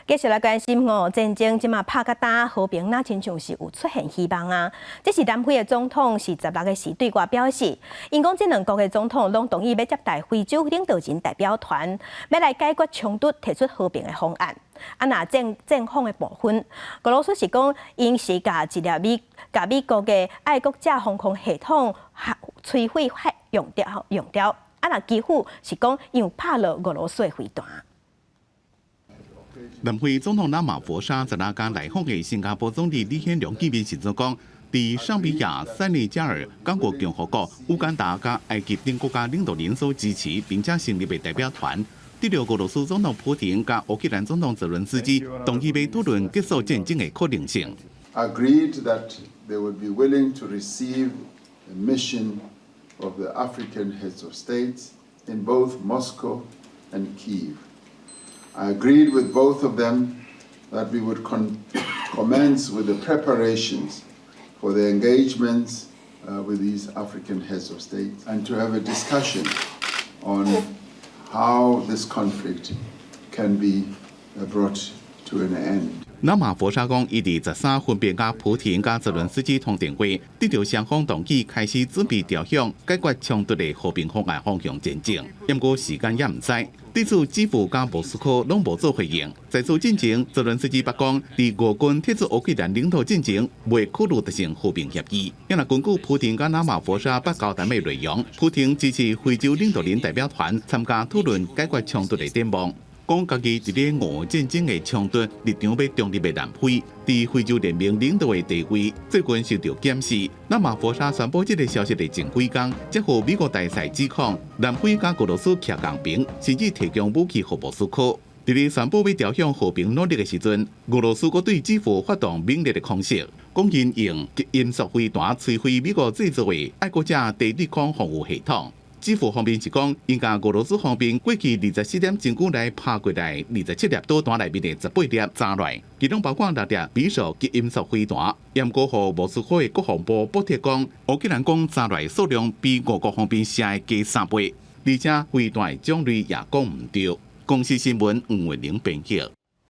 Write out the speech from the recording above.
继续来关心战争即马拍甲打，和平哪亲像是有出现希望啊？这是南非的总统是16日时对外表示，因讲这两国的总统拢同意要接待非洲领导人代表团，要来解决冲突，提出和平的方案。那战况的部分，俄罗斯是讲因是甲美国的爱国者防空系统摧毁用掉。那几乎是讲因拍落俄罗斯的飞弹。南非总统拉马福沙16日来访的新加坡总理李显龙见面时讲，伫尚比亚、塞内加尔、刚果共和国、乌干达甲埃及等国家领导人所支持，并且成立的代表团，得到俄罗斯总统普京甲乌克兰总统泽伦斯基同意要讨论结束战争的可能性。Agreed that they would be willing to receive a mission of the African heads of states in both Moscow and Kyiv. I agreed with both of them that we would commence with the preparations for the engagements with these African heads of state and to have a discussion on how this conflict can be brought to an end. 拉马福沙讲，伊伫13分别甲普廷甲泽伦斯基通电话，得到双方同意开始准备朝向解决冲突的和平方案方向前进。不过时间也唔知，对此基辅甲莫斯科拢无做回应。在此进前，泽伦斯基北讲，伫俄军撤出乌克兰领土进前，未考虑达成和平协议。因为根据普廷甲拉马福沙北交谈的内容，普廷支持非洲领导人代表团参加讨论解决冲突的展望。讲家己伫咧俄乌战争的冲突立场要中立的南非，伫非洲联盟领导的地位最近受到检视。拉马福沙宣布这个消息的前几天，接获美国大使指控，南非甲俄罗斯徛共边，甚至提供武器给莫斯科。伫咧宣布要朝向和平努力的时阵，俄罗斯阁对基辅发动猛烈的攻势，讲因用音速飞弹摧毁美国制造的爱国者地对空防务系统。基辅方面是讲，因甲俄罗斯方面过去24点钟久内拍过来27粒导弹内面的18粒炸落，其中包括6粒比索级音速飞弹。严过互莫斯科的国防部补贴讲，乌克兰讲炸落数量比俄国方面射的加3倍，而且飞弹的种类也讲唔对。公司新闻黄文玲编辑。